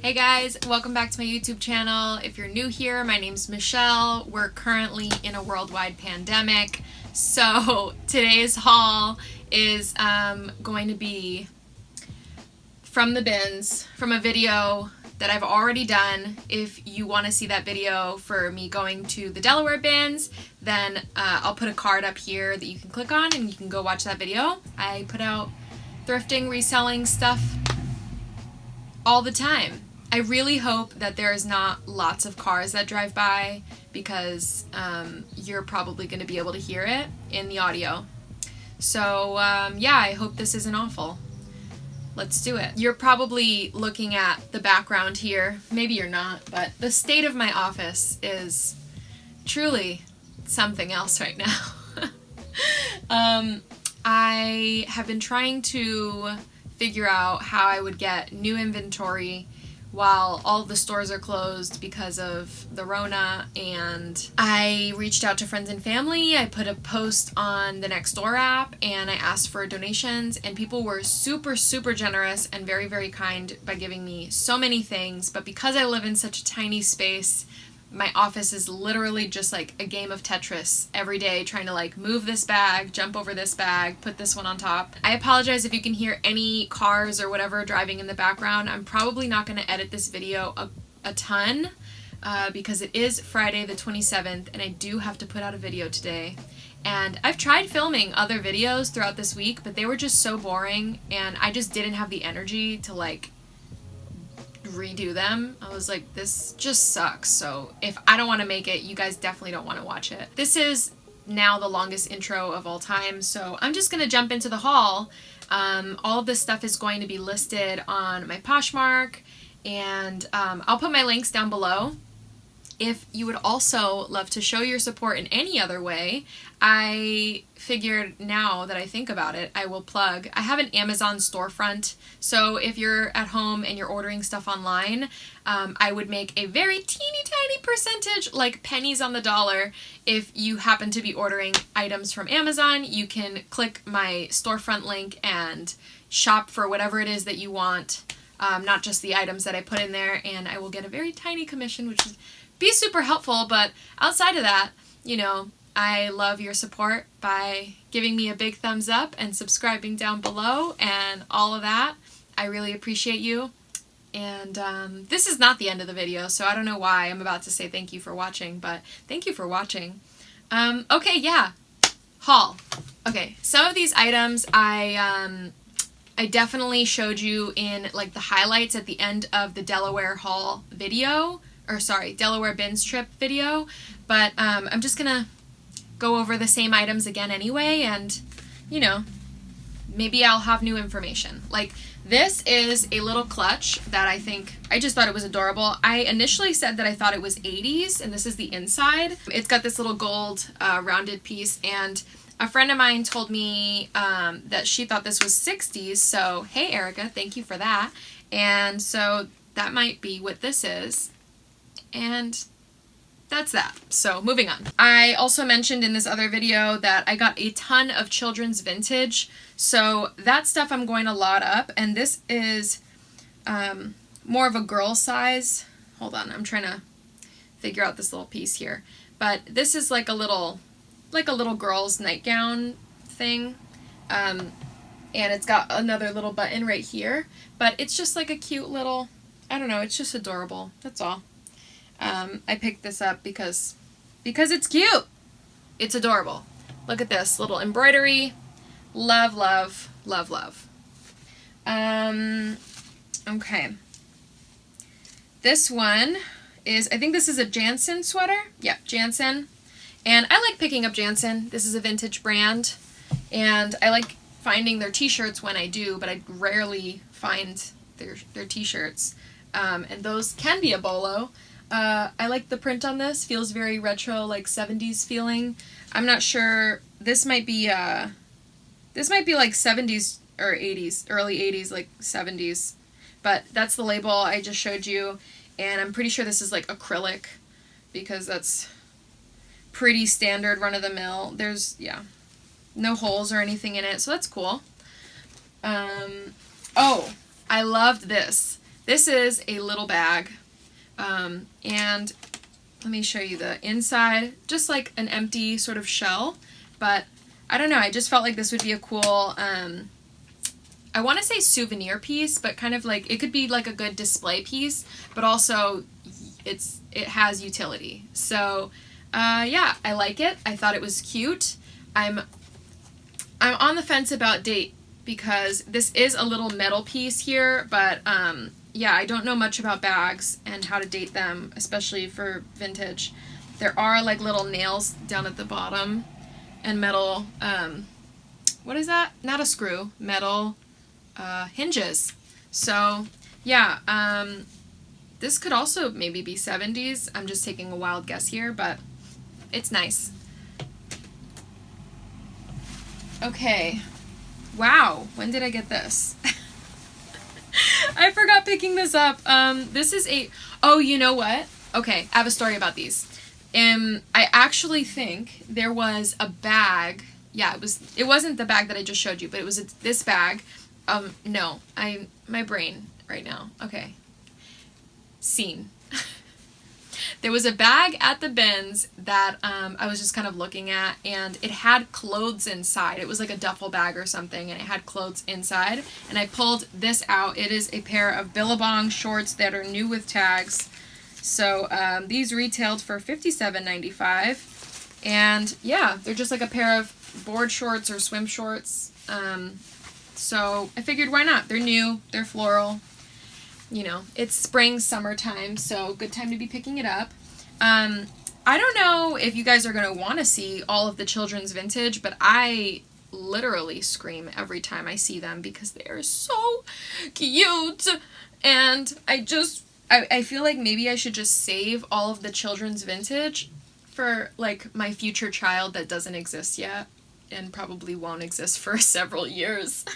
Hey guys, welcome back to my YouTube channel. If you're new here, my name's Michelle. We're currently in a worldwide pandemic, so today's haul is going to be from the bins, from a video that I've already done. If you want to see that video for me going to the Delaware Bins, then I'll put a card up here that you can click on and you can go watch that video. I put out thrifting, reselling stuff all the time. I really hope that there's not lots of cars that drive by because you're probably going to be able to hear it in the audio. So yeah, I hope this isn't awful. Let's do it. You're probably looking at the background here. Maybe you're not, but the state of my office is truly something else right now. I have been trying to figure out how I would get new inventory while all the stores are closed because of the Rona, and I reached out to friends and family. I put a post on the Nextdoor app and I asked for donations, and people were super generous and very kind by giving me so many things. But because I live in such a tiny space, my office is literally just like a game of Tetris every day, trying to like move this bag, jump over this bag, put this one on top. I apologize if you can hear any cars or whatever driving in the background. I'm probably not going to edit this video a ton because it is Friday the 27th and I do have to put out a video today. And I've tried filming other videos throughout this week, but they were just so boring and I just didn't have the energy to like redo them. I was like, this just sucks. So if I don't want to make it, you guys definitely don't want to watch it. This is now the longest intro of all time, so I'm just going to jump into the haul. All of this stuff is going to be listed on my Poshmark, and I'll put my links down below. If you would also love to show your support in any other way, I figured, now that I think about it, I will plug. I have an Amazon storefront, so if you're at home and you're ordering stuff online, I would make a very teeny tiny percentage, like pennies on the dollar. If you happen to be ordering items from Amazon, you can click my storefront link and shop for whatever it is that you want, not just the items that I put in there, and I will get a very tiny commission, which is be super helpful. But outside of that, you know, I love your support by giving me a big thumbs up and subscribing down below and all of that. I really appreciate you. And this is not the end of the video, so I don't know why I'm about to say thank you for watching, but thank you for watching. Okay, yeah, haul. Okay, some of these items I definitely showed you in like the highlights at the end of the Delaware haul video, or sorry, Delaware Bins trip video, but I'm just gonna go over the same items again anyway, and you know, maybe I'll have new information. Like this is a little clutch that I just thought it was adorable. I initially said that I thought it was 80s, and this is the inside. It's got this little gold rounded piece, and a friend of mine told me that she thought this was 60s, so hey Erica, thank you for that. And so that might be what this is. And that's that. So moving on. I also mentioned in this other video that I got a ton of children's vintage. So that stuff I'm going to lot up. And this is more of a girl size. Hold on, I'm trying to figure out this little piece here. But this is like a little girl's nightgown thing. And it's got another little button right here. But it's just like a cute little, I don't know, it's just adorable. That's all. I picked this up because it's cute. It's adorable. Look at this little embroidery. Love, love, love, love. Okay. This one is, I think this is a Jansen sweater. Yep, Jansen. And I like picking up Jansen. This is a vintage brand. And I like finding their t-shirts when I do, but I rarely find their t-shirts. And those can be a bolo. I like the print on this. Feels very retro, like 70s feeling. I'm not sure. This might be like 70s or 80s, early 80s, like 70s. But that's the label I just showed you. And I'm pretty sure this is like acrylic because that's pretty standard run-of-the-mill. There's, yeah, no holes or anything in it, so that's cool. Oh, I loved this. This is a little bag, and let me show you the inside, just like an empty sort of shell, but I don't know, I just felt like this would be a cool, I want to say souvenir piece, but kind of like, it could be like a good display piece, but also it has utility. So, yeah, I like it. I thought it was cute. I'm on the fence about date because this is a little metal piece here, but, yeah, I don't know much about bags and how to date them, especially for vintage. There are like little nails down at the bottom and metal, what is that? Not a screw, metal hinges. So yeah, this could also maybe be 70s. I'm just taking a wild guess here, but it's nice. Okay. Wow, when did I get this? I forgot picking this up. This is oh, you know what? Okay, I have a story about these. I actually think there was a bag. Yeah, it wasn't the bag that I just showed you, but it was this bag. No, my brain right now. Okay. Scene. There was a bag at the bins that I was just kind of looking at, and it had clothes inside. It was like a duffel bag or something, and it had clothes inside. And I pulled this out. It is a pair of Billabong shorts that are new with tags. So these retailed for $57.95. And yeah, they're just like a pair of board shorts or swim shorts. So I figured, why not? They're new, they're floral. You know, it's spring, summertime, so good time to be picking it up. I don't know if you guys are going to want to see all of the children's vintage, but I literally scream every time I see them because they are so cute. And I feel like maybe I should just save all of the children's vintage for like my future child that doesn't exist yet and probably won't exist for several years.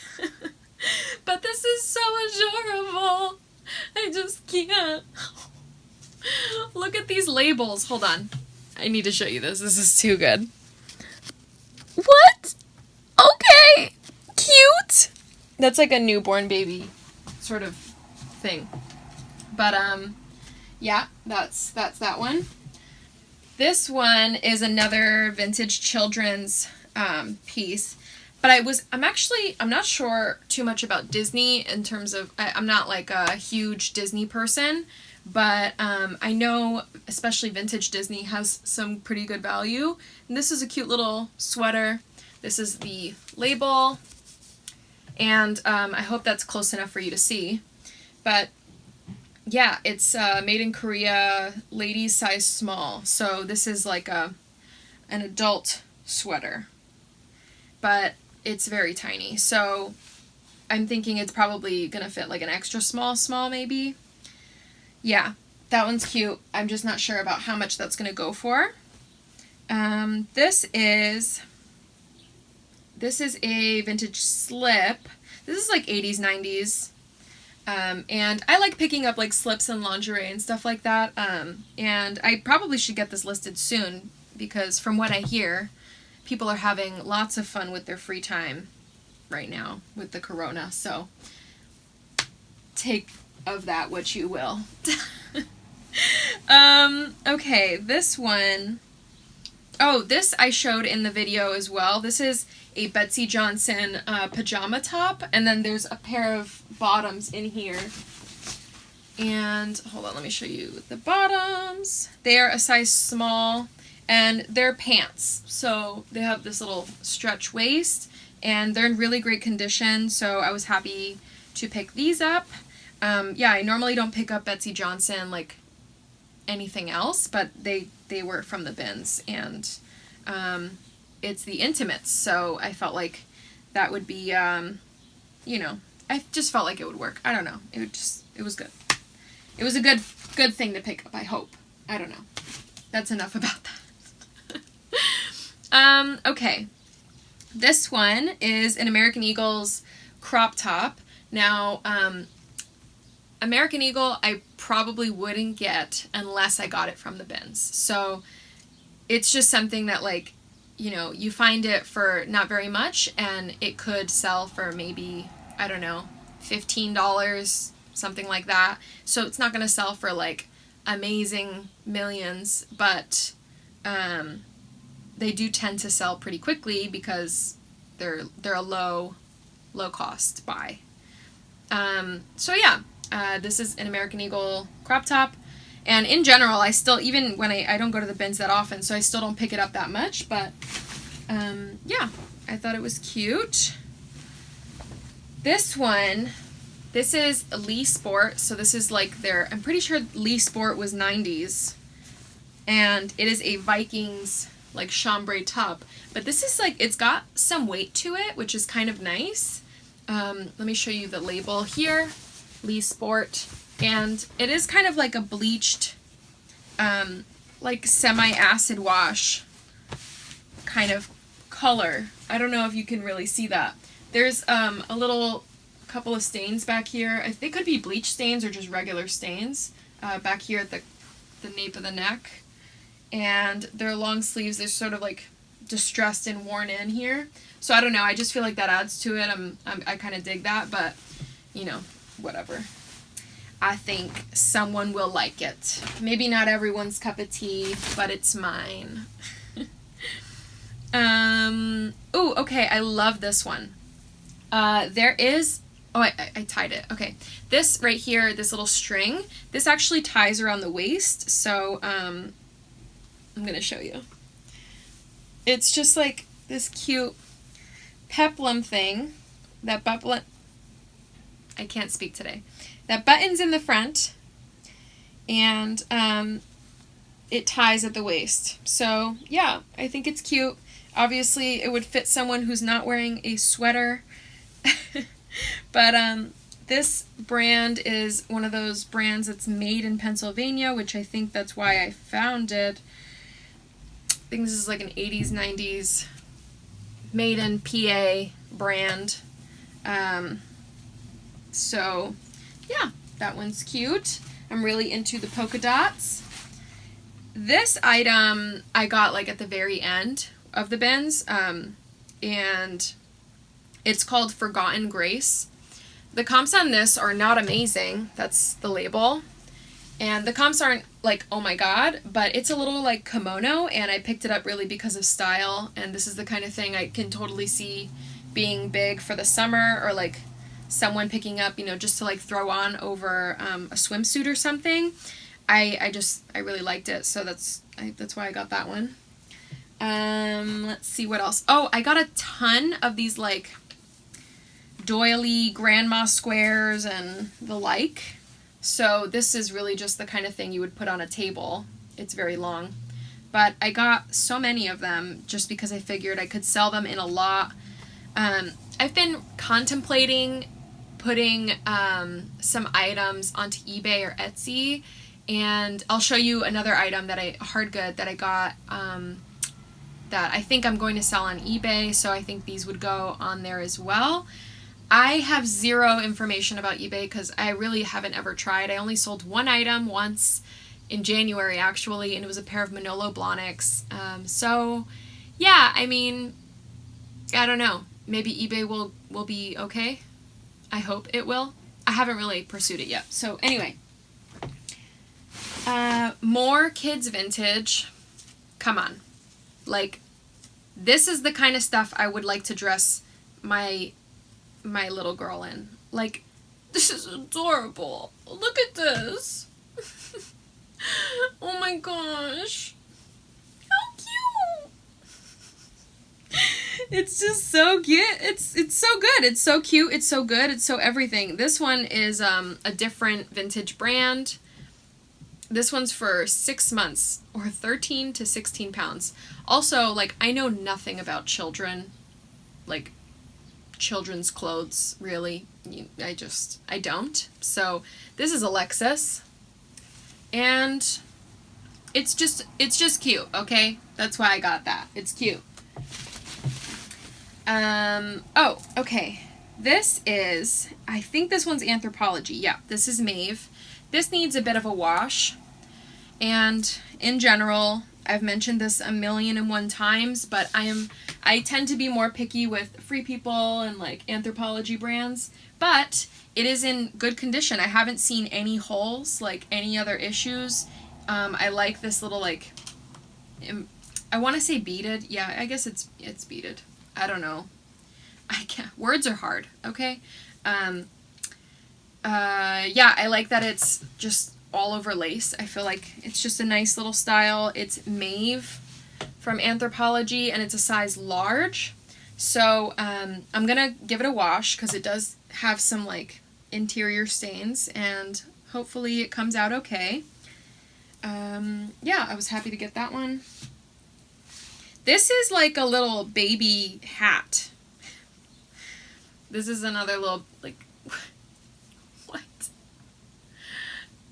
But this is so adorable. I just can't. Look at these labels. Hold on. I need to show you this. This is too good. What? Okay. Cute. That's like a newborn baby sort of thing. But, yeah, that's that one. This one is another vintage children's piece. But I'm not sure too much about Disney in terms of, I'm not like a huge Disney person, but I know especially vintage Disney has some pretty good value. And this is a cute little sweater. This is the label, and I hope that's close enough for you to see. But yeah, it's made in Korea, ladies size small. So this is like an adult sweater, but it's very tiny. So I'm thinking it's probably gonna fit like an extra small maybe. Yeah, that one's cute. I'm just not sure about how much that's gonna go for. This is a vintage slip. This is like 80s, 90s. And I like picking up like slips and lingerie and stuff like that. And I probably should get this listed soon because from what I hear, people are having lots of fun with their free time right now with the corona. So take of that what you will. Okay, this one. Oh, this I showed in the video as well. This is a Betsy Johnson pajama top, and then there's a pair of bottoms in here. And hold on, let me show you the bottoms. They are a size small, and they're pants. So they have this little stretch waist, and they're in really great condition, so I was happy to pick these up. Yeah, I normally don't pick up Betsy Johnson like anything else, but they were from the bins, and it's the intimates, so I felt like that would be, you know, I just felt like it would work. I don't know. It was good. It was a good thing to pick up, I hope. I don't know. That's enough about that. Okay. This one is an American Eagle's crop top. Now, American Eagle I probably wouldn't get unless I got it from the bins. So it's just something that, like, you know, you find it for not very much, and it could sell for maybe, I don't know, $15, something like that. So it's not going to sell for like amazing millions, but they do tend to sell pretty quickly because they're a low cost buy. So yeah, this is an American Eagle crop top. And in general, I still, even when I don't go to the bins that often, so I still don't pick it up that much, but yeah, I thought it was cute. This one, this is Lee Sport, so this is like their, I'm pretty sure Lee Sport was 90s, and it is a Vikings like chambray top, but this is like, it's got some weight to it, which is kind of nice. Let me show you the label here, Lee Sport. And it is kind of like a bleached, like semi-acid wash kind of color. I don't know if you can really see that. There's a couple of stains back here. They could be bleach stains or just regular stains back here at the nape of the neck. And their long sleeves, they're sort of like distressed and worn in here. So I don't know. I just feel like that adds to it. I kind of dig that, but you know, whatever. I think someone will like it. Maybe not everyone's cup of tea, but it's mine. Oh, okay, I love this one. There is, oh, I tied it. Okay, this right here, this little string, this actually ties around the waist, so I'm gonna show you. It's just like this cute peplum thing, that button, I can't speak today. That buttons in the front, and it ties at the waist. So yeah, I think it's cute. Obviously, it would fit someone who's not wearing a sweater. But this brand is one of those brands that's made in Pennsylvania, which I think that's why I found it. I think this is like an 80s, 90s made in PA brand. So yeah, that one's cute. I'm really into the polka dots. This item I got like at the very end of the bins, and it's called Forgotten Grace. The comps on this are not amazing. That's the label. And the comps aren't like, oh my god, but it's a little like kimono, and I picked it up really because of style, and this is the kind of thing I can totally see being big for the summer, or like someone picking up, you know, just to like throw on over a swimsuit or something. I really liked it, so that's why I got that one. Let's see what else. Oh, I got a ton of these like doily grandma squares and the like. So this is really just the kind of thing you would put on a table. It's very long. But I got so many of them just because I figured I could sell them in a lot. I've been contemplating putting some items onto eBay or Etsy, and I'll show you another item that hard good that I got that I think I'm going to sell on eBay, so I think these would go on there as well. I have zero information about eBay because I really haven't ever tried. I only sold one item once in January actually, and it was a pair of Manolo Blahniks. So yeah, I mean, I don't know. Maybe eBay will be okay. I hope it will. I haven't really pursued it yet. So anyway, more kids vintage. Come on. Like, this is the kind of stuff I would like to dress my little girl in. Like, this is adorable. Look at this. Oh my gosh. How cute. It's just so cute. It's so good. It's so cute. It's so good. It's so everything. This one is a different vintage brand. This one's for 6 months, or 13 to 16 pounds. Also, like, I know nothing about children, like children's clothes, really. I don't. So this is Alexis, and it's just cute, okay? That's why I got that. It's cute. Oh, okay. This is, I think this one's Anthropologie. Yeah, this is Maeve. This needs a bit of a wash, and in general, I've mentioned this 1,000,001 times, but I I tend to be more picky with Free People and like Anthropologie brands, but it is in good condition. I haven't seen any holes, like any other issues. I like this little like, I want to say beaded. Yeah, I guess it's beaded. I don't know. I can't. Words are hard. Okay. Yeah, I like that it's just all over lace. I feel like it's just a nice little style. It's mauve from Anthropologie, and it's a size large. So I'm gonna give it a wash because it does have some like interior stains, and hopefully it comes out okay. Yeah, I was happy to get that one. This is like a little baby hat. This is another little, like, what?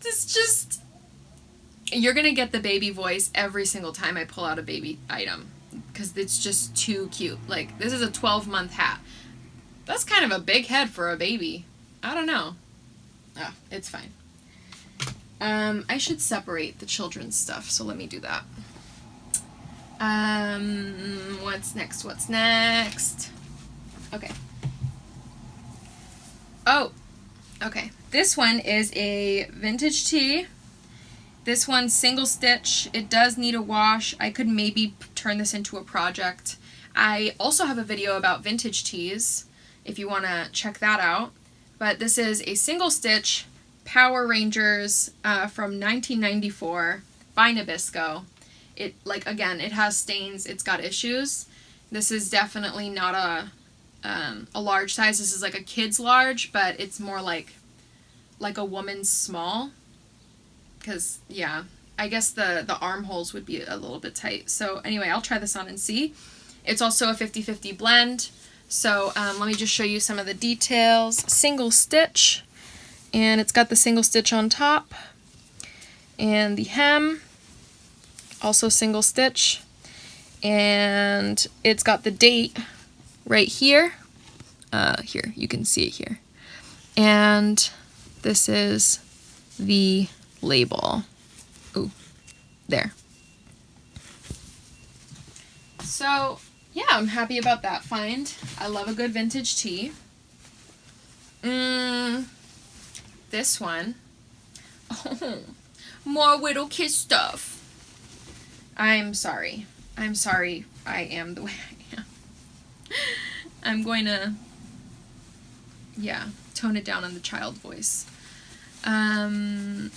This just, you're gonna get the baby voice every single time I pull out a baby item, because it's just too cute. Like, this is a 12-month hat. That's kind of a big head for a baby. I don't know. Oh, it's fine. I should separate the children's stuff, so let me do that. What's next? Okay. Oh, okay. This one is a vintage tee. This one's single stitch. It does need a wash. I could maybe turn this into a project. I also have a video about vintage tees if you want to check that out. But this is a single stitch Power Rangers from 1994 by Nabisco. It, like, again, it has stains. It's got issues. This is definitely not a large size. This is like a kid's large, but it's more like a woman's small. Because, yeah, I guess the armholes would be a little bit tight. So anyway, I'll try this on and see. It's also a 50-50 blend. So let me just show you some of the details. Single stitch, and it's got the single stitch on top. And the hem, also single stitch. And it's got the date right here. Here, you can see it here. And this is the label. Ooh, there. So, yeah, I'm happy about that find. I love a good vintage tee. This one. Oh, more Widow Kiss stuff. I'm sorry. I am the way I am. I'm going to, yeah, tone it down on the child voice. I'm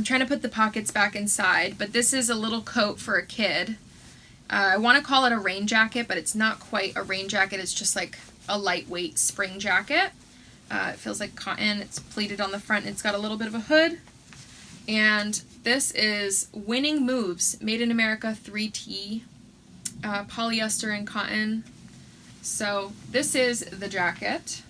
trying to put the pockets back inside, but this is a little coat for a kid. I want to call it a rain jacket, but it's not quite a rain jacket. It's just like a lightweight spring jacket. It feels like cotton. It's pleated on the front. It's got a little bit of a hood. And this is Winning Moves, Made in America 3T, polyester and cotton. So this is the jacket.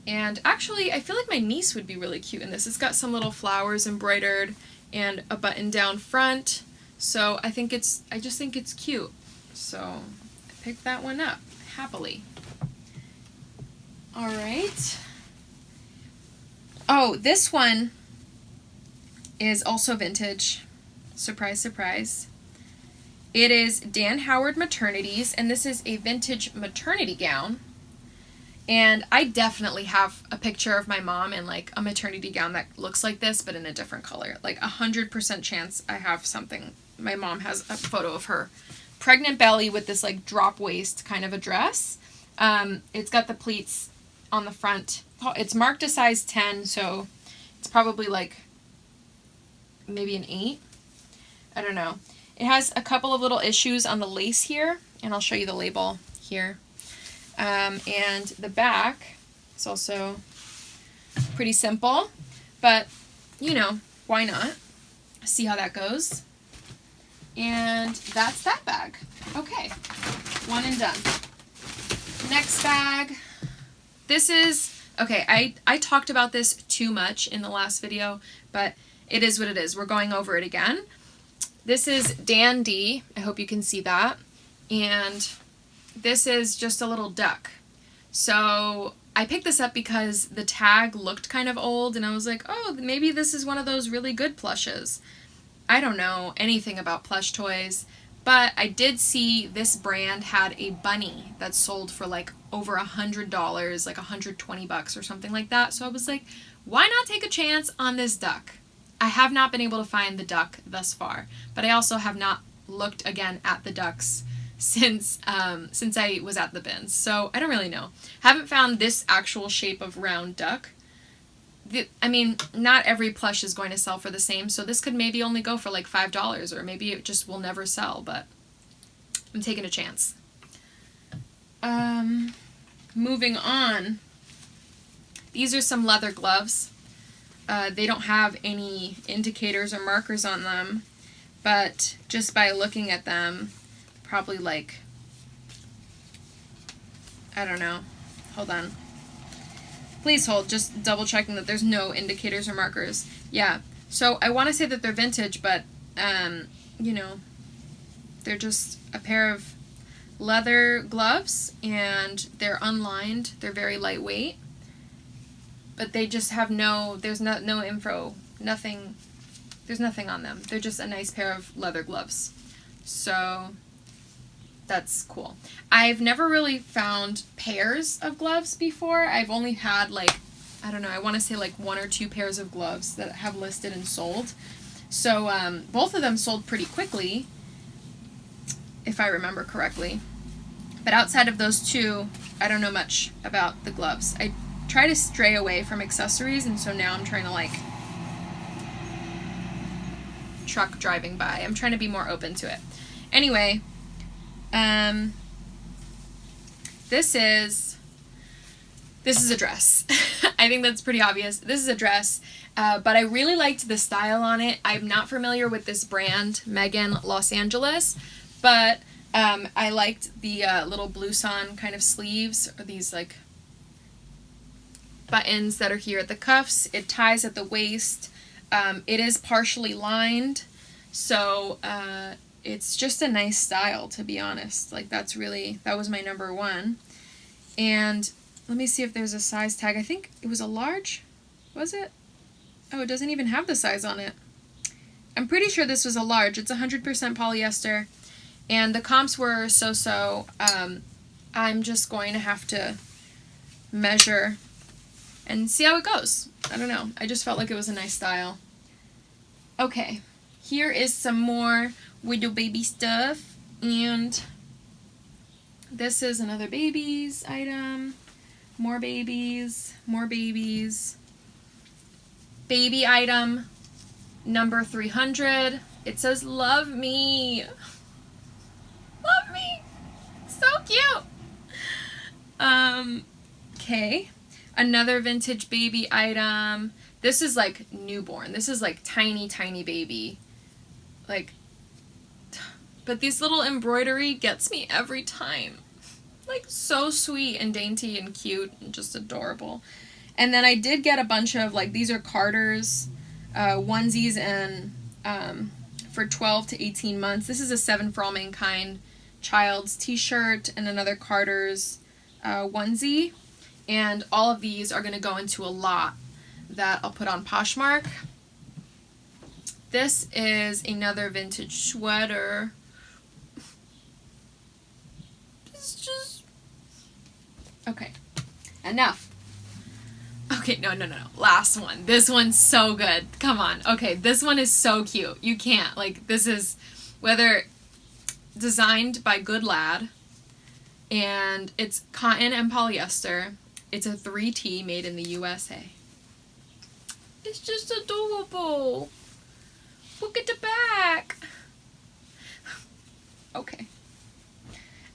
And actually, I feel like my niece would be really cute in this. It's got some little flowers embroidered and a button down front. So I just think it's cute. So I picked that one up happily. All right. Oh, this one is also vintage. Surprise, surprise. It is Dan Howard Maternities, and this is a vintage maternity gown. And I definitely have a picture of my mom in like a maternity gown that looks like this, but in a different color. Like 100% chance I have something. My mom has a photo of her pregnant belly with this like drop waist kind of a dress. It's got the pleats on the front. It's marked a size 10, so it's probably like maybe an 8. I don't know. It has a couple of little issues on the lace here, and I'll show you the label here. And the back is also pretty simple, but you know, why not? See how that goes. And that's that bag. Okay, one and done. Next bag. This is, okay, I talked about this too much in the last video, but it is what it is. We're going over it again. This is Dan D. I hope you can see that. And this is just a little duck. So I picked this up because the tag looked kind of old, and I was like, oh, maybe this is one of those really good plushes. I don't know anything about plush toys, But I did see this brand had a bunny that sold for like over $100, like $120 or something like that. So I was like, why not take a chance on this duck? I have not been able to find the duck thus far, but I also have not looked again at the ducks since I was at the bins. So I don't really know. Haven't found this actual shape of round duck. I mean, not every plush is going to sell for the same, so this could maybe only go for like $5, or maybe it just will never sell, but I'm taking a chance. Moving on. These are some leather gloves. They don't have any indicators or markers on them, but just by looking at them, probably like, I don't know. Hold on. Please hold, just double checking that there's no indicators or markers. Yeah, so I want to say that they're vintage, but, you know, they're just a pair of leather gloves, and they're unlined. They're very lightweight, but they just have there's no info, nothing, there's nothing on them. They're just a nice pair of leather gloves. So that's cool. I've never really found pairs of gloves before. I've only had like, I don't know, I want to say like 1 or 2 pairs of gloves that have listed and sold. So both of them sold pretty quickly, if I remember correctly. But outside of those 2, I don't know much about the gloves. I try to stray away from accessories, and so now I'm trying to like truck driving by. I'm trying to be more open to it. Anyway, this is a dress. I think that's pretty obvious. This is a dress, but I really liked the style on it. I'm not familiar with this brand, Megan Los Angeles, but I liked the little blouson kind of sleeves, or these like buttons that are here at the cuffs. It ties at the waist. It is partially lined, so it's just a nice style, to be honest. Like, that was my number 1. And let me see if there's a size tag. I think it was a large. Was it? Oh, it doesn't even have the size on it. I'm pretty sure this was a large. It's 100% polyester, and the comps were so-so. I'm just going to have to measure and see how it goes. I don't know. I just felt like it was a nice style. Okay, here is some more Widow baby stuff, and this is another baby's item. More babies, baby item number 300. It says love me, so cute. Okay, another vintage baby item. This is like newborn. This is like tiny baby, like, but this little embroidery gets me every time. Like, so sweet and dainty and cute and just adorable. And then I did get a bunch of, like, these are Carter's onesies, and for 12 to 18 months. This is a 7 for All Mankind child's t-shirt and another Carter's onesie. And all of these are going to go into a lot that I'll put on Poshmark. This is another vintage sweater. It's just... Okay. Enough. Okay, no. Last one. This one's so good. Come on. Okay, this one is so cute. You can't. Like, this is, whether designed by Good Lad, and it's cotton and polyester. It's a 3T made in the USA. It's just adorable. Look at the back. Okay.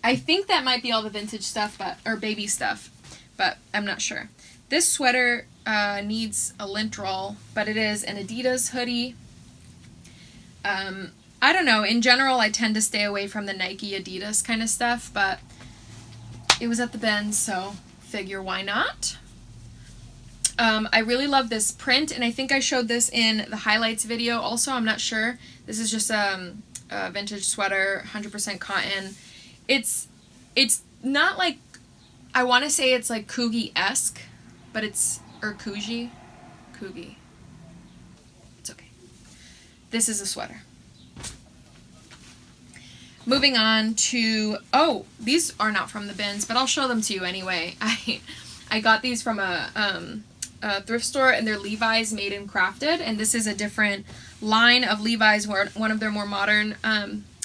I think that might be all the vintage stuff, or baby stuff, but I'm not sure. This sweater needs a lint roll, but it is an Adidas hoodie. I don't know. In general, I tend to stay away from the Nike Adidas kind of stuff, but it was at the Bins, so figure why not. I really love this print, and I think I showed this in the highlights video also. I'm not sure. This is just a vintage sweater, 100% cotton. It's not like, I want to say it's like Coogie-esque, but it's, or Coogie. It's okay. This is a sweater. Moving on to, oh, these are not from the bins, but I'll show them to you anyway. I got these from a thrift store, and they're Levi's Made and Crafted, and this is a different line of Levi's, one of their more modern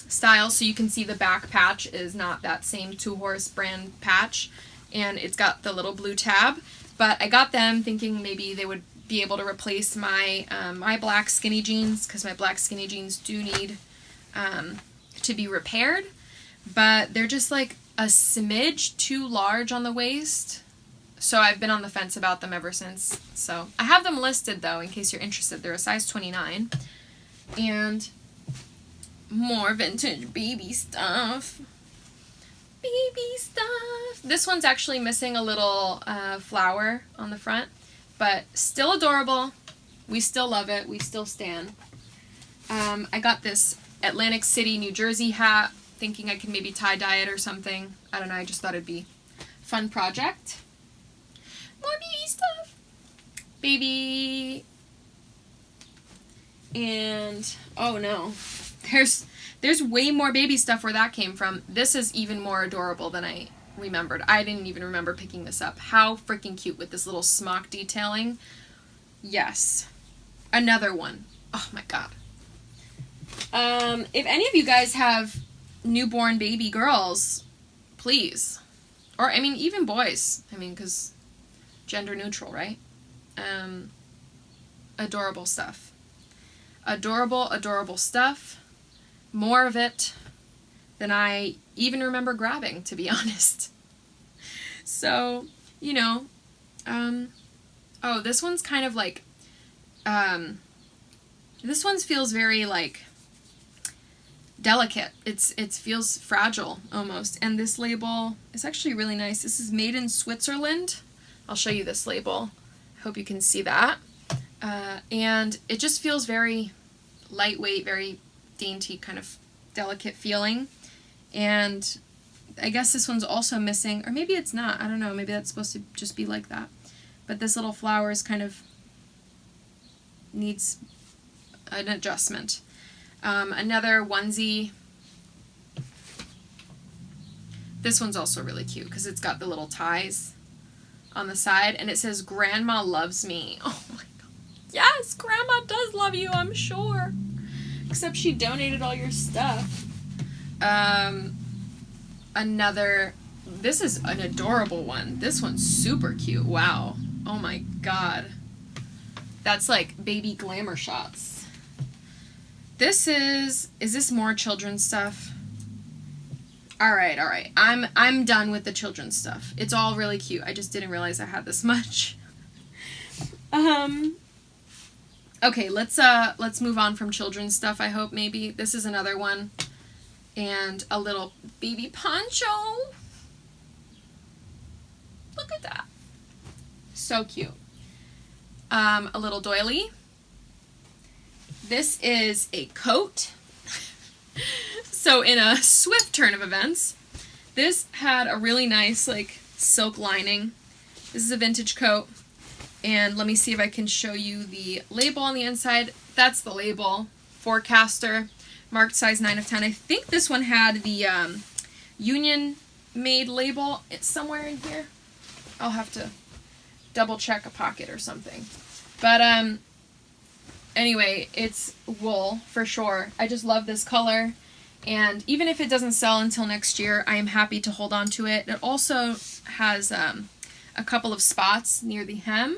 styles, so you can see the back patch is not that same Two Horse brand patch, and it's got the little blue tab. But I got them thinking maybe they would be able to replace my my black skinny jeans, because my black skinny jeans do need to be repaired, but they're just like a smidge too large on the waist. So I've been on the fence about them ever since. So I have them listed though, in case you're interested. They're a size 29. And more vintage baby stuff. Baby stuff. This one's actually missing a little flower on the front, but still adorable. We still love it. We still stan. I got this Atlantic City, New Jersey hat, thinking I could maybe tie-dye it or something. I don't know. I just thought it'd be a fun project. More baby stuff. Baby. And, oh no. There's way more baby stuff where that came from. This is even more adorable than I remembered. I didn't even remember picking this up. How freaking cute with this little smock detailing. Yes. Another one. Oh my god. If any of you guys have newborn baby girls, please. Or, I mean, even boys. I mean, because gender neutral, right? Adorable stuff. Adorable, adorable stuff. More of it than I even remember grabbing, to be honest. So, you know, oh, this one's kind of like, this one feels very, like, delicate. It feels fragile, almost. And this label is actually really nice. This is made in Switzerland. I'll show you this label. I hope you can see that. And it just feels very lightweight, very dainty, kind of delicate feeling. And I guess this one's also missing, or maybe it's not. I don't know. Maybe that's supposed to just be like that. But this little flower is kind of needs an adjustment. Another onesie. This one's also really cute because it's got the little ties on the side, and it says "Grandma loves me." Oh my god. Yes, Grandma does love you, I'm sure. Except she donated all your stuff. This is an adorable one. This one's super cute. Wow. Oh my god. That's like baby glamour shots. Is this more children's stuff? Alright. I'm done with the children's stuff. It's all really cute. I just didn't realize I had this much. Okay, let's move on from children's stuff, I hope, maybe. This is another one. And a little baby poncho. Look at that. So cute. A little doily. This is a coat. So in a swift turn of events, this had a really nice, like, silk lining. This is a vintage coat. And let me see if I can show you the label on the inside. That's the label. Forecaster, marked size 9 of 10. I think this one had the union-made label. It's somewhere in here. I'll have to double check a pocket or something. But anyway, it's wool for sure. I just love this color. And even if it doesn't sell until next year, I am happy to hold on to it. It also has a couple of spots near the hem,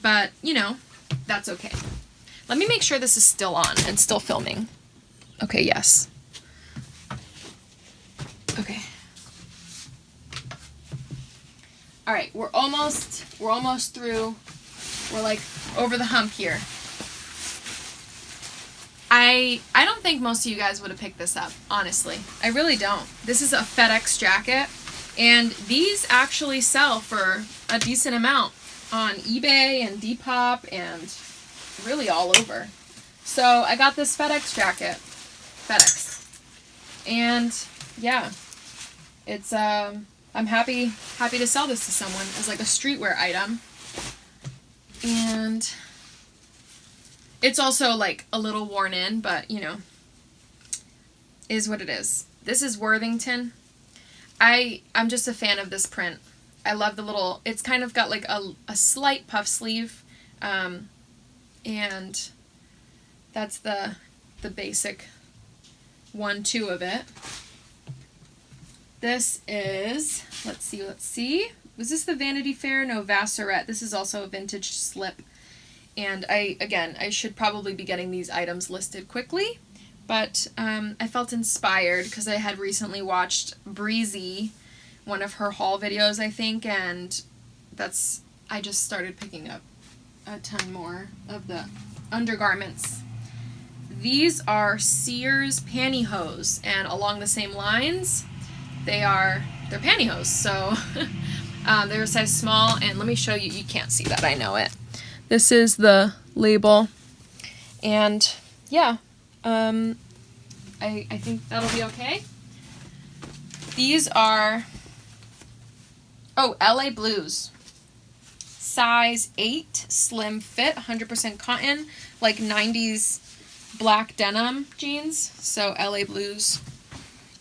but, you know, that's okay. Let me make sure this is still on and still filming. Okay, yes. Okay. All right, we're almost through. We're like over the hump here. I don't think most of you guys would have picked this up, honestly. I really don't. This is a FedEx jacket, and these actually sell for a decent amount on eBay and Depop and really all over. So I got this FedEx jacket. FedEx. And yeah, it's I'm happy to sell this to someone as like a streetwear item. And it's also like a little worn in, but you know, is what it is. This is Worthington. I'm just a fan of this print. I love the little, it's kind of got like a slight puff sleeve, and that's the basic 1-2 of it. This is, let's see. Was this the Vanity Fair? No, Vassarette. This is also a vintage slip. And I should probably be getting these items listed quickly, but I felt inspired because I had recently watched Breezy, one of her haul videos, I think, and I just started picking up a ton more of the undergarments. These are Sears pantyhose, and along the same lines, they're pantyhose, so they're a size small, and let me show you, you can't see that, I know it. This is the label, and yeah, I think that'll be okay. These are, LA Blues, size 8, slim fit, 100% cotton, like 90s black denim jeans, so LA Blues.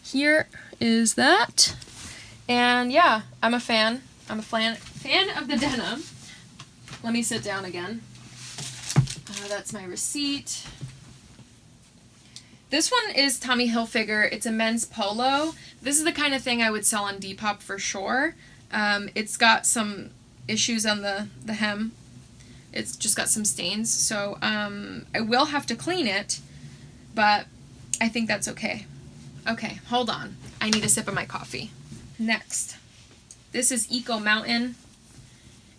Here is that, and yeah, I'm a fan of the denim. Let me sit down again. That's my receipt. This one is Tommy Hilfiger. It's a men's polo. This is the kind of thing I would sell on Depop for sure. It's got some issues on the hem. It's just got some stains, so I will have to clean it, but I think that's okay. Okay, hold on. I need a sip of my coffee. Next, this is Eco Mountain.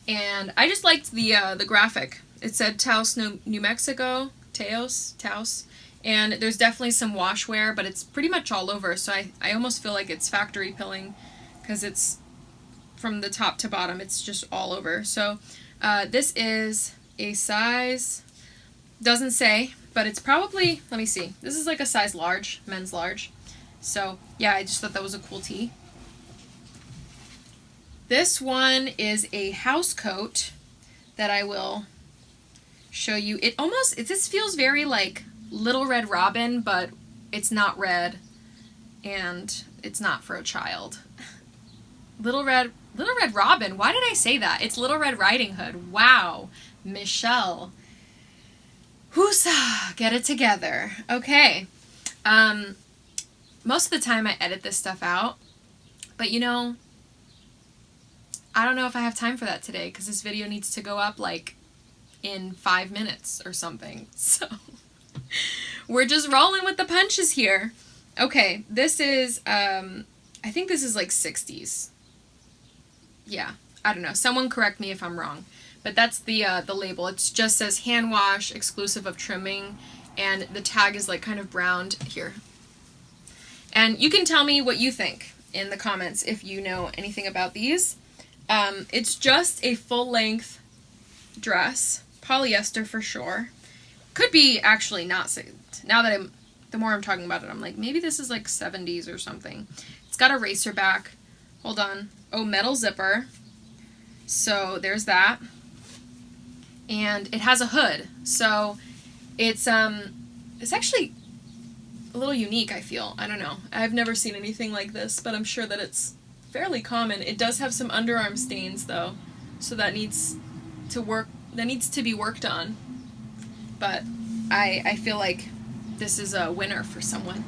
And I just liked the graphic. It said Taos, New Mexico, Taos, and there's definitely some washwear, but it's pretty much all over, so I almost feel like it's factory pilling, because it's from the top to bottom, it's just all over. So this is a size, doesn't say, but it's probably, let me see, this is like a size large, men's large. So yeah, I just thought that was a cool tee. This one is a house coat that I will show you. This feels very like Little Red Robin, but it's not red, and it's not for a child. Little Red Robin, why did I say that? It's Little Red Riding Hood. Wow, Michelle. Whoosa, get it together. Okay. Most of the time I edit this stuff out, but you know, I don't know if I have time for that today because this video needs to go up like in 5 minutes or something. So we're just rolling with the punches here. Okay, this is, I think this is like 60s. Yeah, I don't know. Someone correct me if I'm wrong. But that's the label. It just says hand wash, exclusive of trimming, and the tag is like kind of browned here. And you can tell me what you think in the comments if you know anything about these. It's just a full-length dress, polyester for sure. Could be actually not. Now that the more I'm talking about it, I'm like, maybe this is like 70s or something. It's got a racer back. Hold on. Oh, metal zipper. So there's that. And it has a hood. So it's actually a little unique, I feel. I don't know. I've never seen anything like this, but I'm sure that it's fairly common. It does have some underarm stains though, so that needs to be worked on. But I feel like this is a winner for someone.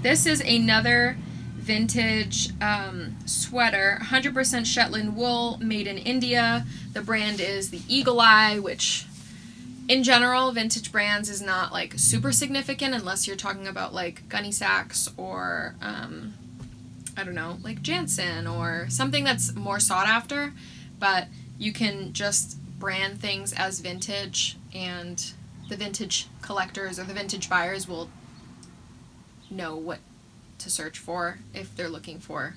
This is another vintage sweater, 100% Shetland wool, made in India. The brand is the Eagle Eye, which in general, vintage brands is not like super significant unless you're talking about like Gunny Sacks or I don't know, like Jansen or something that's more sought after. But you can just brand things as vintage, and the vintage collectors or the vintage buyers will know what to search for if they're looking for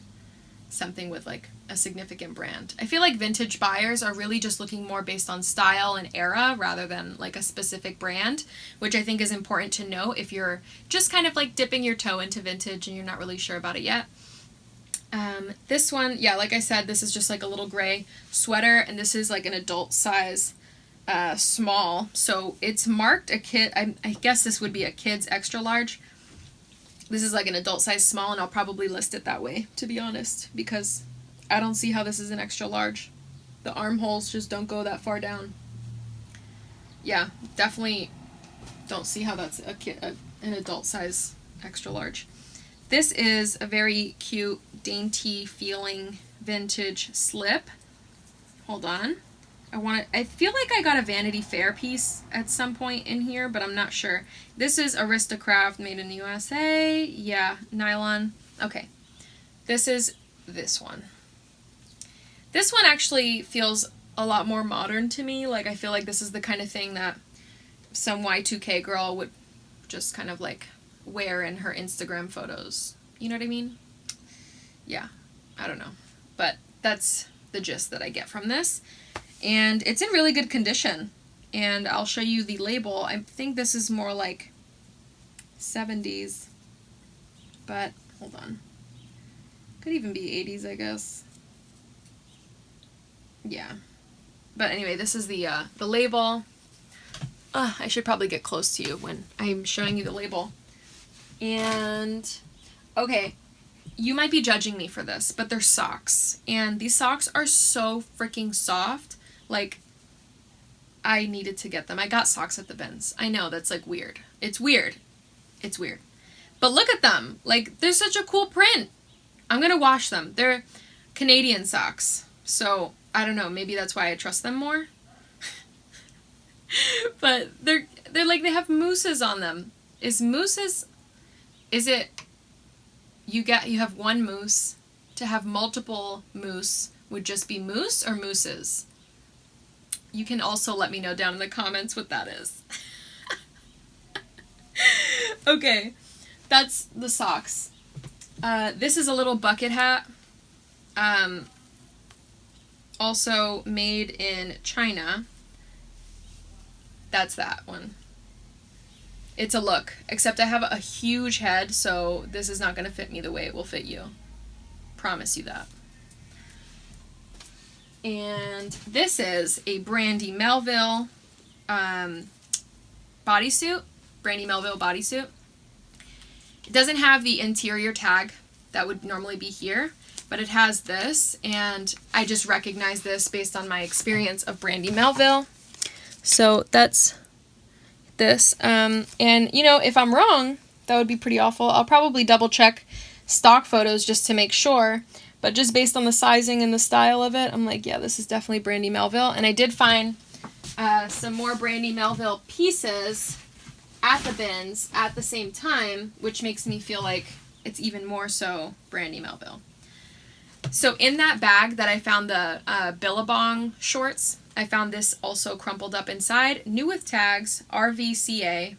something with like a significant brand. I feel like vintage buyers are really just looking more based on style and era rather than like a specific brand, which I think is important to know if you're just kind of like dipping your toe into vintage and you're not really sure about it yet. This one, yeah, like I said, this is just like a little gray sweater, and this is like an adult size small, so it's marked a kid. I guess this would be a kid's extra large. This is like an adult size small, and I'll probably list it that way, to be honest, because I don't see how this is an extra large. The armholes just don't go that far down. Yeah, definitely don't see how that's an adult size extra large. This is a very cute, dainty feeling vintage slip. Hold on. I feel like I got a Vanity Fair piece at some point in here, but I'm not sure. This is Aristocraft, made in the USA. Yeah, nylon. Okay. This is this one. This one actually feels a lot more modern to me. Like, I feel like this is the kind of thing that some Y2K girl would just kind of like wear in her Instagram photos. You know what I mean? Yeah, I don't know. But that's the gist that I get from this. And it's in really good condition. And I'll show you the label. I think this is more like 70s. But, hold on. Could even be 80s, I guess. Yeah. But anyway, this is the label. I should probably get close to you when I'm showing you the label. And, okay, you might be judging me for this, but they're socks. And these socks are so freaking soft. Like, I needed to get them. I got socks at the bins. I know, that's like weird. It's weird. It's weird. But look at them. Like, they're such a cool print. I'm going to wash them. They're Canadian socks. So, I don't know. Maybe that's why I trust them more. But they're like, they have mooses on them. Is it you have one moose? To have multiple moose would just be moose or mooses? You can also let me know down in the comments what that is. Okay, that's the socks. This is a little bucket hat. Also made in China. That's that one. It's a look, except I have a huge head, so this is not going to fit me the way it will fit you. Promise you that. And this is a Brandy Melville bodysuit. Brandy Melville bodysuit. It doesn't have the interior tag that would normally be here, but it has this, and I just recognize this based on my experience of Brandy Melville. So that's this. And, you know, if I'm wrong, that would be pretty awful. I'll probably double check stock photos just to make sure. But just based on the sizing and the style of it, I'm like, yeah, this is definitely Brandy Melville. And I did find some more Brandy Melville pieces at the bins at the same time, which makes me feel like it's even more so Brandy Melville. So in that bag that I found the Billabong shorts, I found this also crumpled up inside. New with tags, RVCA,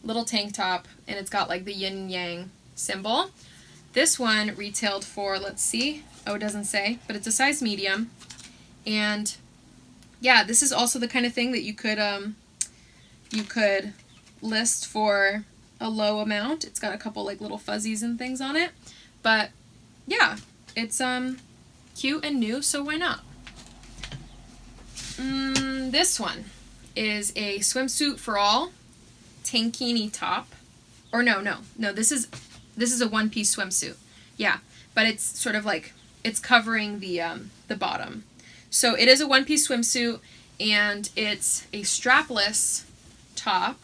little tank top, and it's got like the yin yang symbol. This one retailed for, let's see, oh, it doesn't say, but it's a size medium. And yeah, this is also the kind of thing that you could list for a low amount. It's got a couple like little fuzzies and things on it. But yeah, it's cute and new, so why not? This one is a swimsuit for all tankini top. Or no, this is a one-piece swimsuit. Yeah, but it's sort of like, it's covering the bottom. So it is a one-piece swimsuit, and it's a strapless top.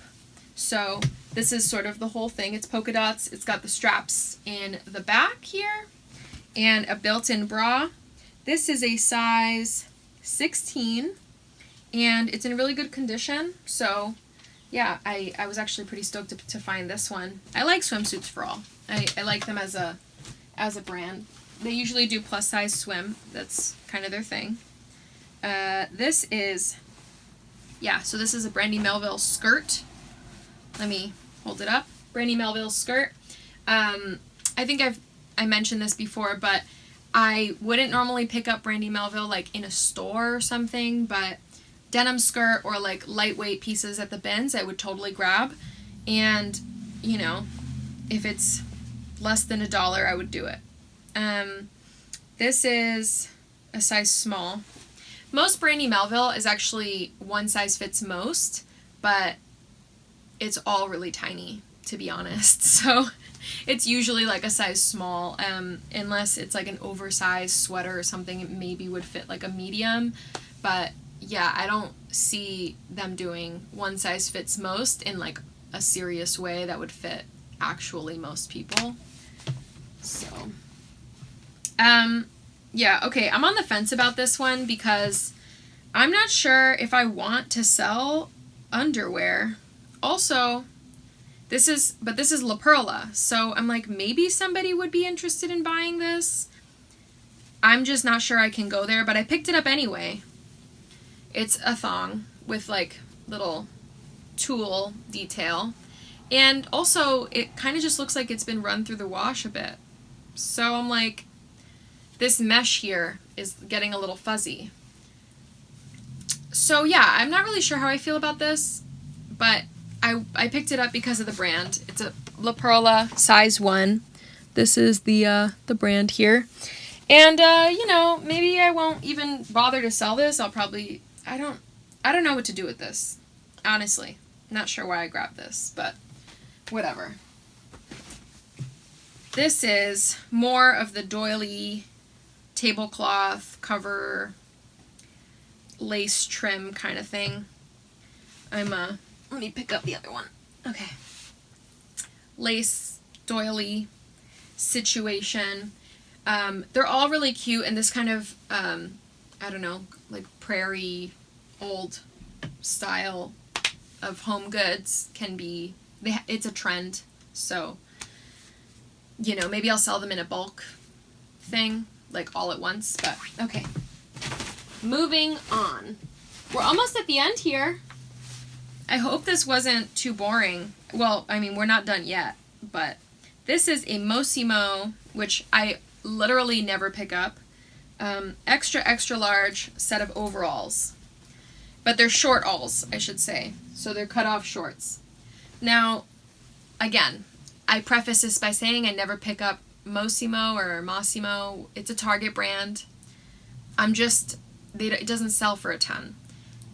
So this is sort of the whole thing. It's polka dots. It's got the straps in the back here and a built-in bra. This is a size 16, and it's in really good condition. So yeah, I was actually pretty stoked to find this one. I like swimsuits for all. I like them as a brand. They usually do plus size swim. That's kind of their thing. This is, yeah, so this is a Brandy Melville skirt. Let me hold it up. Brandy Melville skirt. I think I mentioned this before, but I wouldn't normally pick up Brandy Melville like in a store or something, but denim skirt or like lightweight pieces at the bins I would totally grab. And, you know, if it's less than $1, I would do it. This is a size small. Most Brandy Melville is actually one size fits most, but it's all really tiny, to be honest. So it's usually like a size small, unless it's like an oversized sweater or something, it maybe would fit like a medium. But yeah, I don't see them doing one size fits most in like a serious way that would fit actually most people. So, yeah, okay, I'm on the fence about this one because I'm not sure if I want to sell underwear. Also, this is La Perla, so I'm like, maybe somebody would be interested in buying this. I'm just not sure I can go there, but I picked it up anyway. It's a thong with like little tulle detail, and also it kind of just looks like it's been run through the wash a bit. So I'm like, this mesh here is getting a little fuzzy. So yeah, I'm not really sure how I feel about this, but I picked it up because of the brand. It's a La Perla size 1. This is the brand here. And you know, maybe I won't even bother to sell this. I'll probably, I don't know what to do with this. Honestly, not sure why I grabbed this, but whatever. This is more of the doily tablecloth cover lace trim kind of thing. Let me pick up the other one. Okay. Lace doily situation. They're all really cute, and this kind of, I don't know, like prairie old style of home goods can be, it's a trend, so, you know, maybe I'll sell them in a bulk thing, like all at once, but okay. Moving on. We're almost at the end here. I hope this wasn't too boring. Well, I mean, we're not done yet, but this is a Mossimo, which I literally never pick up. Extra large set of overalls. But they're short alls, I should say. So they're cut off shorts. Now, again, I preface this by saying I never pick up Mossimo or Mossimo. It's a Target brand. It doesn't sell for a ton.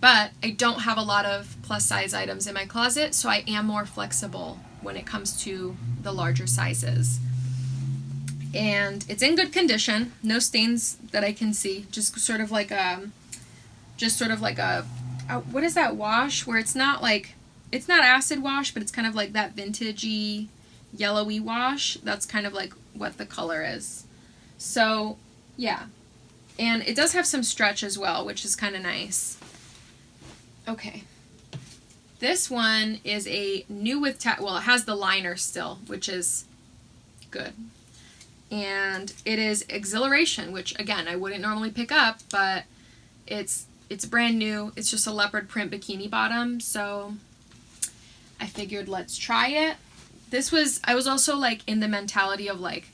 But I don't have a lot of plus size items in my closet, so I am more flexible when it comes to the larger sizes. And it's in good condition, no stains that I can see. Just sort of like a what is that wash where it's not acid wash, but it's kind of like that vintagey yellowy wash. That's kind of like what the color is. So yeah, and it does have some stretch as well, which is kind of nice. Okay, this one is a new with well, it has the liner still, which is good. And it is Exhilaration, which again, I wouldn't normally pick up, but it's brand new. It's just a leopard print bikini bottom, so I figured let's try it. I was also like in the mentality of like,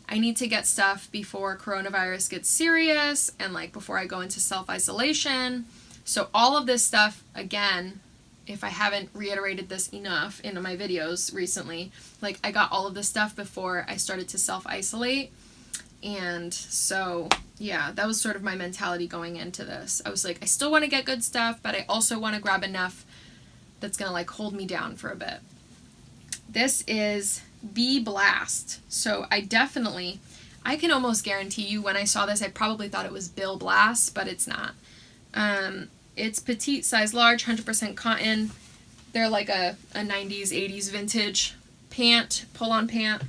I need to get stuff before coronavirus gets serious and like before I go into self-isolation. So all of this stuff, again, if I haven't reiterated this enough in my videos recently, like I got all of this stuff before I started to self-isolate. And so, yeah, that was sort of my mentality going into this. I was like, I still want to get good stuff, but I also want to grab enough that's going to like hold me down for a bit. This is Bee Blast. So I can almost guarantee you when I saw this, I probably thought it was Bill Blast, but it's not. It's petite size large, 100% cotton. They're like a 90s, 80s vintage pant, pull-on pant.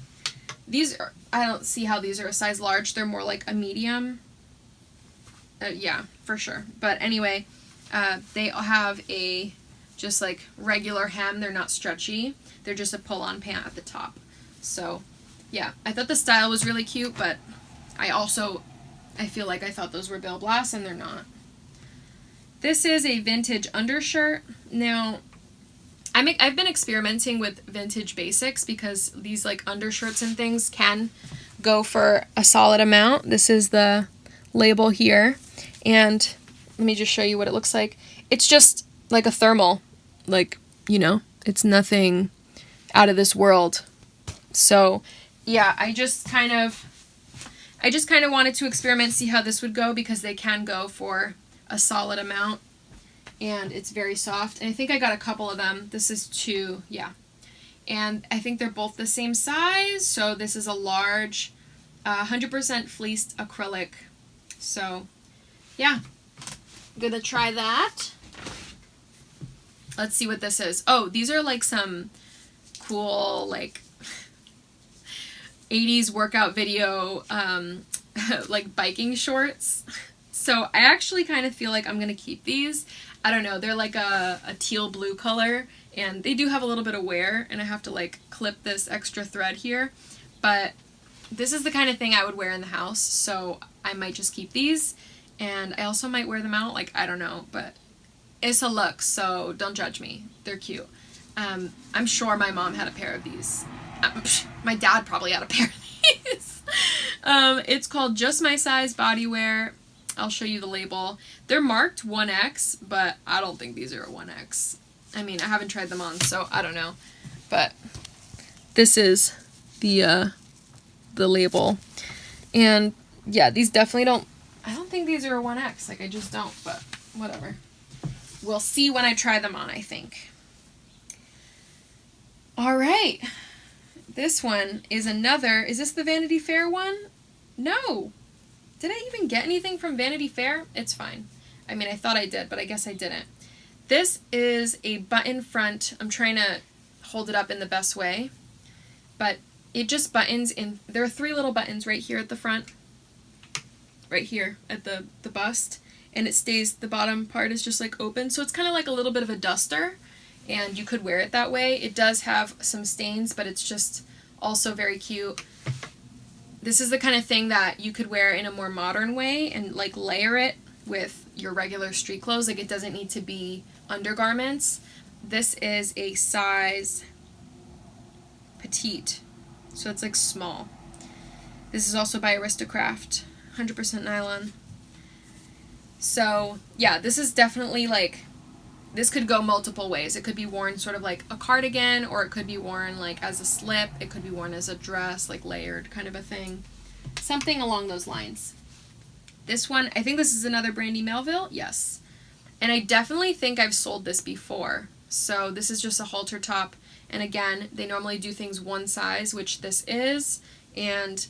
These are, I don't see how these are a size large. They're more like a medium. Yeah, for sure. But anyway, they have a just like regular hem. They're not stretchy. They're just a pull-on pant at the top. So yeah, I thought the style was really cute, but I feel like I thought those were Bill Blass and they're not. This is a vintage undershirt. Now, I've been experimenting with vintage basics because these like undershirts and things can go for a solid amount. This is the label here, and let me just show you what it looks like. It's just like a thermal, like, you know, it's nothing out of this world. So yeah, I just kind of wanted to experiment, see how this would go, because they can go for a solid amount, and it's very soft. And I think I got a couple of them. This is 2, yeah. And I think they're both the same size, so this is a large 100% fleeced acrylic. So yeah, I'm gonna try that. Let's see what this is. Oh, these are like some cool like 80s workout video like biking shorts. So I actually kind of feel like I'm gonna keep these. I don't know, they're like a teal blue color, and they do have a little bit of wear, and I have to like clip this extra thread here, but this is the kind of thing I would wear in the house, so I might just keep these. And I also might wear them out, like, I don't know, but it's a look, so don't judge me. They're cute. I'm sure my mom had a pair of these. My dad probably had a pair of these. It's called Just My Size Bodywear. I'll show you the label. They're marked 1X, but I don't think these are a 1X. I mean, I haven't tried them on, so I don't know. But this is the label. And yeah, these definitely don't, I don't think these are a 1X. Like, I just don't, but whatever. We'll see when I try them on, I think. All right. This one is another, is this the Vanity Fair one? No. Did I even get anything from Vanity Fair? It's fine. I mean, I thought I did, but I guess I didn't. This is a button front. I'm trying to hold it up in the best way, but it just buttons in. There are 3 little buttons right here at the front, right here at the bust, and it stays, the bottom part is just like open, so it's kind of like a little bit of a duster, and you could wear it that way. It does have some stains, but it's just also very cute. This is the kind of thing that you could wear in a more modern way and like layer it with your regular street clothes. Like, it doesn't need to be undergarments. This is a size petite, so it's like small. This is also by Aristocraft, 100% nylon. So yeah, this is definitely like, this could go multiple ways. It could be worn sort of like a cardigan, or it could be worn like as a slip. It could be worn as a dress, like layered kind of a thing. Something along those lines. This one, I think this is another Brandy Melville. Yes. And I definitely think I've sold this before. So this is just a halter top. And again, they normally do things one size, which this is. And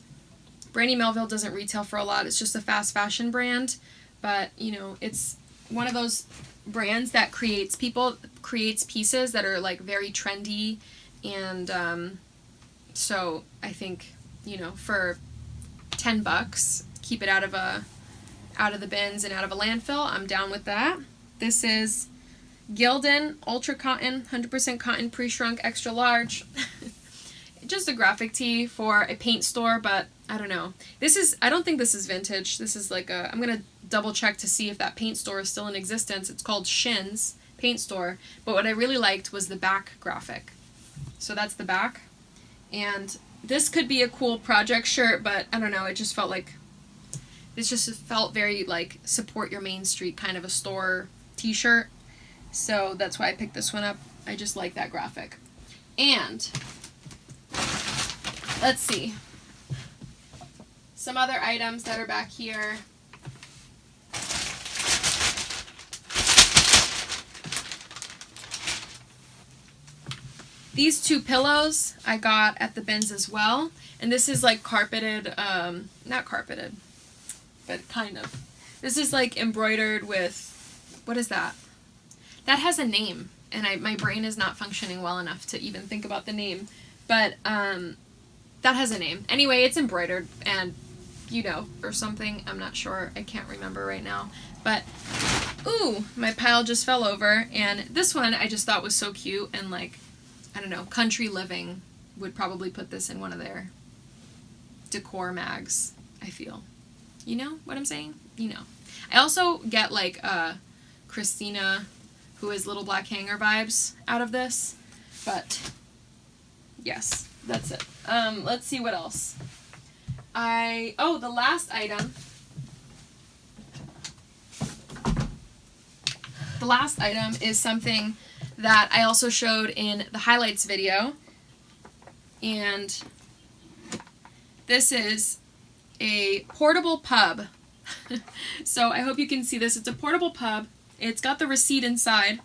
Brandy Melville doesn't retail for a lot. It's just a fast fashion brand. But, you know, it's one of those brands that creates pieces that are like very trendy. And so I think, you know, for $10, keep it out of the bins and out of a landfill, I'm down with that. This is Gildan Ultra Cotton, 100% cotton, pre-shrunk, extra large. Just a graphic tee for a paint store, but I don't know. I don't think this is vintage. This is like I'm going to double check to see if that paint store is still in existence. It's called Shin's Paint Store, but what I really liked was the back graphic. So that's the back. And this could be a cool project shirt, but I don't know, it just felt like, this just felt very like support your Main Street kind of a store t-shirt. So that's why I picked this one up. I just like that graphic. And let's see. Some other items that are back here. These 2 pillows I got at the bins as well. And this is like carpeted, not carpeted, but kind of. This is like embroidered with, what is that? That has a name, and my brain is not functioning well enough to even think about the name. But that has a name. Anyway, it's embroidered, and you know, or something. I'm not sure. I can't remember right now. But, ooh, my pile just fell over. And this one I just thought was so cute, and like, I don't know, Country Living would probably put this in one of their decor mags, I feel. You know what I'm saying? You know. I also get like Christina, who is Little Black Hanger vibes out of this. But yes, that's it. Let's see what else. The last item. The last item is something that I also showed in the highlights video. And this is a portable pub. So I hope you can see this. It's a portable pub. It's got the receipt inside,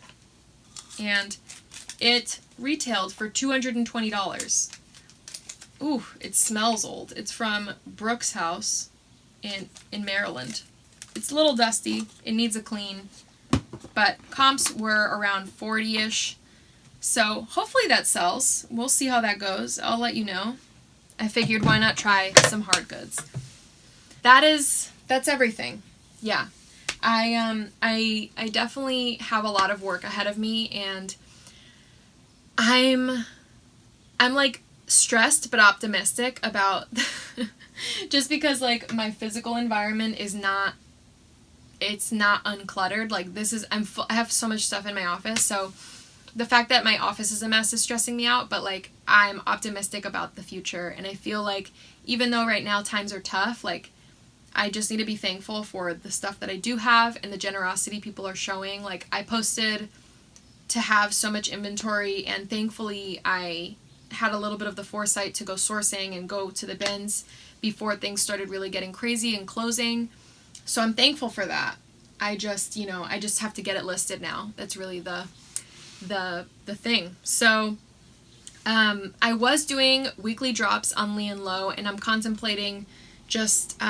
and it retailed for $220. Ooh, it smells old. It's from Brooks House in Maryland. It's a little dusty. It needs a clean, but comps were around 40-ish. So hopefully that sells. We'll see how that goes. I'll let you know. I figured why not try some hard goods. That's everything. Yeah. I definitely have a lot of work ahead of me, and I'm like stressed but optimistic about just because like my physical environment is not uncluttered. Like I have so much stuff in my office, so the fact that my office is a mess is stressing me out, but like I'm optimistic about the future, and I feel like even though right now times are tough, like I just need to be thankful for the stuff that I do have and the generosity people are showing. Like I posted to have so much inventory, and thankfully I had a little bit of the foresight to go sourcing and go to the bins before things started really getting crazy and closing. So I'm thankful for that. I just have to get it listed now. That's really the thing. So I was doing weekly drops on Lee & Low, and I'm contemplating just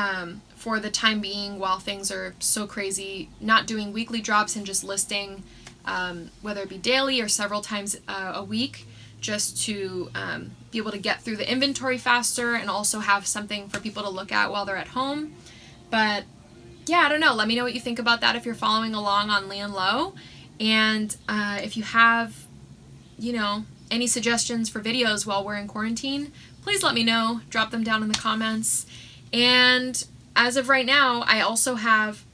for the time being, while things are so crazy, not doing weekly drops and just listing whether it be daily or several times a week, just to be able to get through the inventory faster and also have something for people to look at while they're at home. But yeah, I don't know. Let me know what you think about that if you're following along on Lee & Low. And if you have, any suggestions for videos while we're in quarantine, please let me know. Drop them down in the comments. And as of right now, I also have,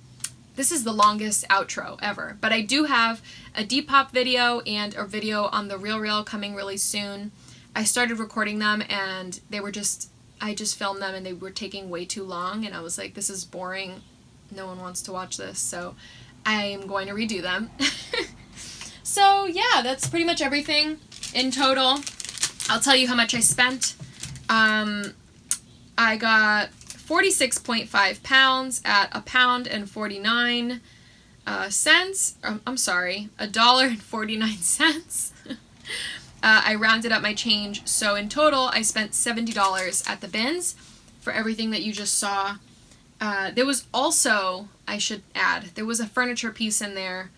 this is the longest outro ever, but I do have a Depop video and a video on the Real coming really soon. I started recording them, and I just filmed them, and they were taking way too long, and I was like, this is boring. No one wants to watch this, so I am going to redo them. So yeah, that's pretty much everything in total. I'll tell you how much I spent. I got 46.5 pounds at £1.49. I'm sorry, $1.49. I rounded up my change, so in total I spent $70 at the bins for everything that you just saw. There was also, I should add, there was a furniture piece in there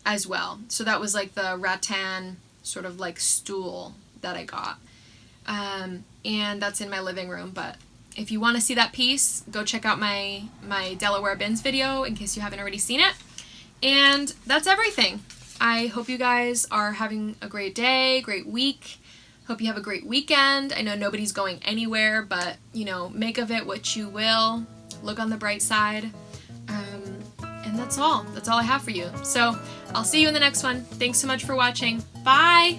as well. So that was like the rattan sort of like stool that I got. And that's in my living room, but if you want to see that piece, go check out my Delaware Bins video in case you haven't already seen it. And that's everything. I hope you guys are having a great day, great week. Hope you have a great weekend. I know nobody's going anywhere, but, make of it what you will. Look on the bright side. And that's all. That's all I have for you. So I'll see you in the next one. Thanks so much for watching. Bye!